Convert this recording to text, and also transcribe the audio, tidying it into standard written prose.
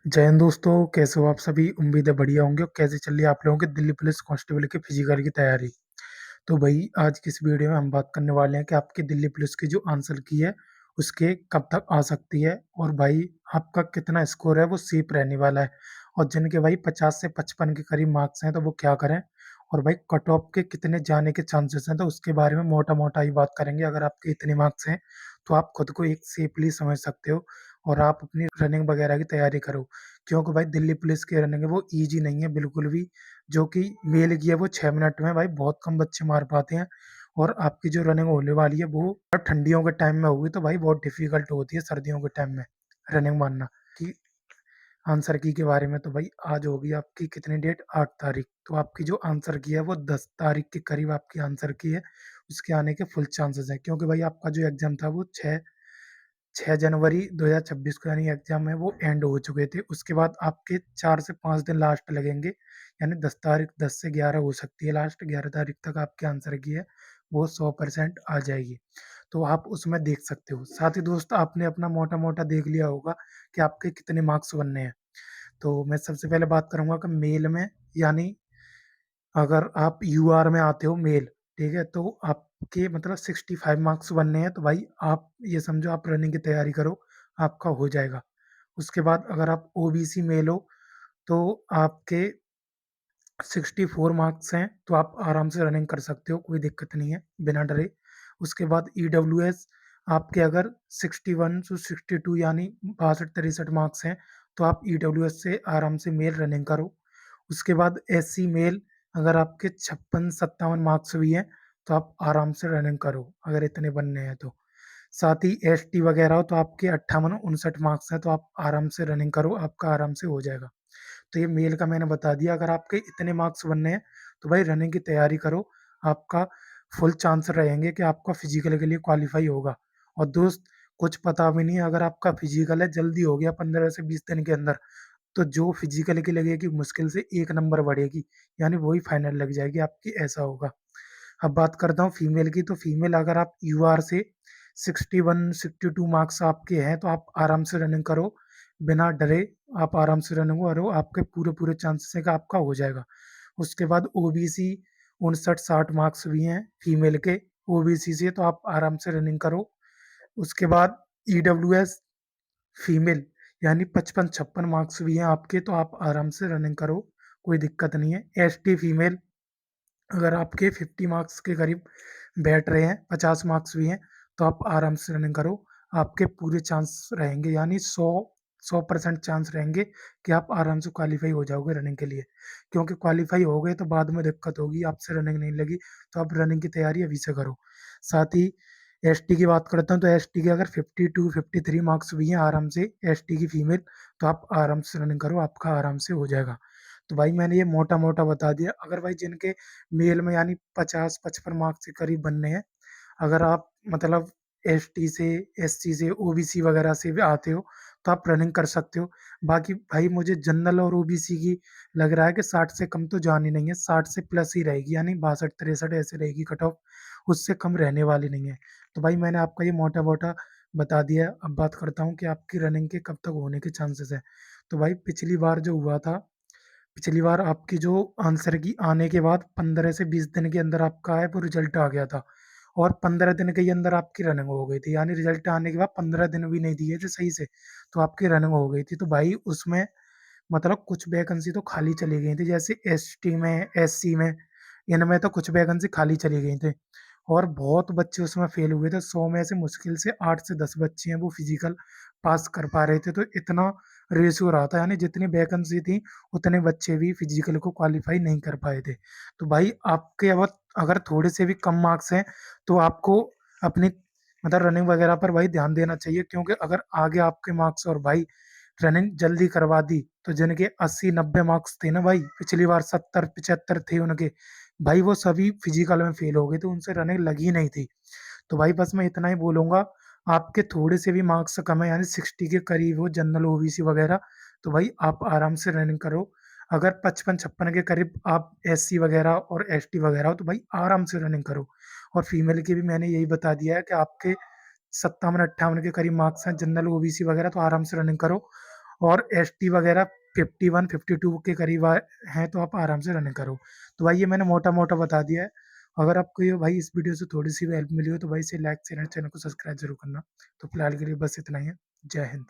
जय हिंद दोस्तों, कैसे हो आप सभी। उम्मीद है बढ़िया होंगे। और कैसे चल रही है आप लोगों की दिल्ली पुलिस कांस्टेबल के फिजिकल की तैयारी। तो भाई आज की इस वीडियो में हम बात करने वाले हैं कि आपकी दिल्ली पुलिस की जो आंसर की है उसके कब तक आ सकती है, और भाई आपका कितना स्कोर है वो सेफ रहने वाला है। और जिनके भाई 50 से 55 के करीब मार्क्स हैं तो वो क्या करें, और भाई कट ऑफ के कितने जाने के चांसेस हैं, तो उसके बारे में मोटा मोटा ही बात करेंगे। अगर आपके इतने मार्क्स हैं तो आप खुद को एक सेफली समझ सकते हो और आप अपनी रनिंग वगैरह की तैयारी करो। क्योंकि भाई दिल्ली पुलिस की रनिंग है वो ईजी नहीं है बिल्कुल भी। जो कि मेल की है वो 6 मिनट में भाई बहुत कम बच्चे मार पाते हैं। और आपकी जो रनिंग होने वाली है वो ठंडियों के टाइम में होगी, तो भाई बहुत डिफिकल्ट होती है सर्दियों के टाइम में रनिंग मारना। कि आंसर की के बारे में तो भाई आज होगी आपकी कितनी डेट, 8 तारीख। तो आपकी जो आंसर की है वो 10 तारीख के करीब आपकी आंसर की है। उसके आने के फुल चांसेस है, क्योंकि भाई आपका जो एग्जाम था वो 6 जनवरी 2026 को यानी एग्जाम है वो एंड हो चुके थे। उसके बाद आपके 4 से 5 दिन लास्ट लगेंगे, यानी 10 तारीख 10 से 11 हो सकती है लास्ट। 11 तारीख तक आपके आंसर की है वो 100% आ जाएगी। तो आप उसमें देख सकते हो। साथ ही दोस्त आपने अपना मोटा मोटा देख लिया होगा कि आपके कितने मार्क्स बनने हैं। तो मैं सबसे पहले बात करूंगा कि मेल में, यानी अगर आप यूआर में आते हो मेल, ठीक है, तो आपके मतलब 65 मार्क्स बनने हैं। तो भाई आप ये समझो आप रनिंग की तैयारी करो, आपका हो जाएगा। उसके बाद अगर आप ओबीसी मेल हो तो आपके 64 मार्क्स हैं, तो आप आराम से रनिंग कर सकते हो, कोई दिक्कत नहीं है बिना डरे। उसके बाद ईडब्ल्यूएस आपके अगर 61 से 62 यानी 62-63 मार्क्स हैं, तो आप ईडब्ल्यूएस से आराम से मेल रनिंग करो। उसके बाद एससी मेल अगर आपके 56-57 मार्क्स भी हैं तो आप आराम से रनिंग करो अगर इतने बनने हैं तो। साथ ही एसटी वगैरह हो तो आपके 58-59 मार्क्स हैं, तो आप आराम से रनिंग करो, आपका आराम से हो जाएगा। तो ये मेल का मैंने बता दिया। अगर आपके इतने मार्क्स बनने हैं तो भाई रनिंग की तैयारी करो, आपका फुल चांस रहेंगे कि आपका फिजिकल के लिए क्वालिफाई होगा। और दोस्त कुछ पता भी नहीं है, अगर आपका फिजिकल है जल्दी हो गया 15 से 20 दिन के अंदर, तो जो फिजिकल की लगेगी मुश्किल से 1 नंबर बढ़ेगी, यानी वही फाइनल लग जाएगी आपकी, ऐसा होगा। अब बात करता हूँ फीमेल की। तो फीमेल अगर आप यूआर से 61-62 मार्क्स आपके हैं तो आप आराम से रनिंग करो बिना डरे। आप आराम से रनिंग करो, आपके पूरे पूरे चांसेस है कि आपका हो जाएगा। उसके बाद ओबीसी 59-60 मार्क्स भी हैं फीमेल के ओबीसी से, तो आप आराम से रनिंग करो। उसके बाद ईडब्ल्यूएस फीमेल यानी 55-56 मार्क्स भी हैं आपके, तो आप आराम से रनिंग करो, कोई दिक्कत नहीं है। एसटी फीमेल अगर आपके 50 मार्क्स के करीब बैठ रहे हैं, 50 मार्क्स भी हैं, तो आप आराम से रनिंग करो। आपके पूरे चांस रहेंगे, यानी 100% चांस रहेंगे कि आप आराम से क्वालिफाई हो जाओगे रनिंग के लिए। क्योंकि क्वालिफाई हो गए तो बाद में दिक्कत होगी, आपसे रनिंग नहीं लगी, तो आप रनिंग की तैयारी अभी से करो। साथ ही एसटी की बात करता हूँ तो एसटी के अगर 52-53 मार्क्स भी हैं आराम से, एसटी की फीमेल, तो आप आराम से रनिंग करो, आपका आराम से हो जाएगा। तो भाई मैंने ये मोटा मोटा बता दिया। अगर भाई जिनके मेल में यानी 50-55 मार्क्स के करीब बनने हैं, अगर आप मतलब एसटी से, एससी से, ओबीसी वगैरह से भी आते हो तो आप रनिंग कर सकते हो। बाकी भाई मुझे जनरल और ओबीसी की लग रहा है कि 60 से कम तो जानी नहीं है, 60 से प्लस ही रहेगी, यानी 62-63 ऐसे रहेगी कट ऑफ, उससे कम रहने वाली नहीं है। तो भाई मैंने आपका ये मोटा मोटा बता दिया। अब बात करता हूँ कि आपकी रनिंग के कब तक होने के चांसेस है। तो भाई पिछली बार जो हुआ था, पिछली बार आपकी जो आंसर की आने के बाद 15 से 20 दिन के अंदर आपका है वो रिजल्ट आ गया था, और 15 दिन के ही अंदर आपकी रनिंग हो गई थी, यानी रिजल्ट आने के बाद 15 दिन भी नहीं दिए थे सही से, तो आपकी रनिंग हो गई थी। तो भाई उसमें मतलब कुछ वैकेंसी तो खाली चली गई थी, जैसे एसटी में, एससी में, इनमें तो कुछ वैकेंसी खाली चली गई थी। और बहुत बच्चे उसमें फेल हुए थे, 100 में से मुश्किल से 8 से 10 बच्चे हैं वो फिजिकल पास कर पा रहे थे। तो इतना रेशियो रहा था, यानी जितनी वैकेंसी थी उतने बच्चे भी फिजिकल को क्वालिफाई नहीं कर पाए थे। तो भाई आपके अब अगर थोड़े से भी कम मार्क्स हैं तो आपको अपनी मतलब रनिंग वगैरह पर भाई ध्यान देना चाहिए। क्योंकि अगर आगे आपके मार्क्स और भाई रनिंग जल्दी करवा दी तो जिनके 80-90 मार्क्स थे ना भाई, पिछली बार 70-75 थे उनके, भाई वो सभी फिजिकल में फेल हो गए थे, उनसे रनिंग लगी नहीं थी। तो भाई बस मैं इतना ही बोलूंगा, आपके थोड़े से भी मार्क्स कम है यानी 60 के करीब हो जनरल ओबीसी वगैरह, तो भाई आप आराम से रनिंग करो। अगर 55-56 के करीब आप एससी वगैरह और एसटी वगैरह हो तो भाई आराम से रनिंग करो। और फीमेल की भी मैंने यही बता दिया है कि आपके 57-58 के करीब मार्क्स हैं जनरल ओबीसी वगैरह, तो आराम से रनिंग करो। और एसटी वगैरह 51, 52 के करीब हैं, तो आप आराम से रनिंग करो। तो भाई ये मैंने मोटा-मोटा बता दिया है। अगर आपको ये भाई इस वीडियो से थोड़ी-सी भी हेल्प मिली हो तो भाई इसे लाइक, शेयर एंड चैनल को सब्सक्राइब ज़रूर करना। तो फिलहाल के लिए बस इतना ही है। जय हिंद।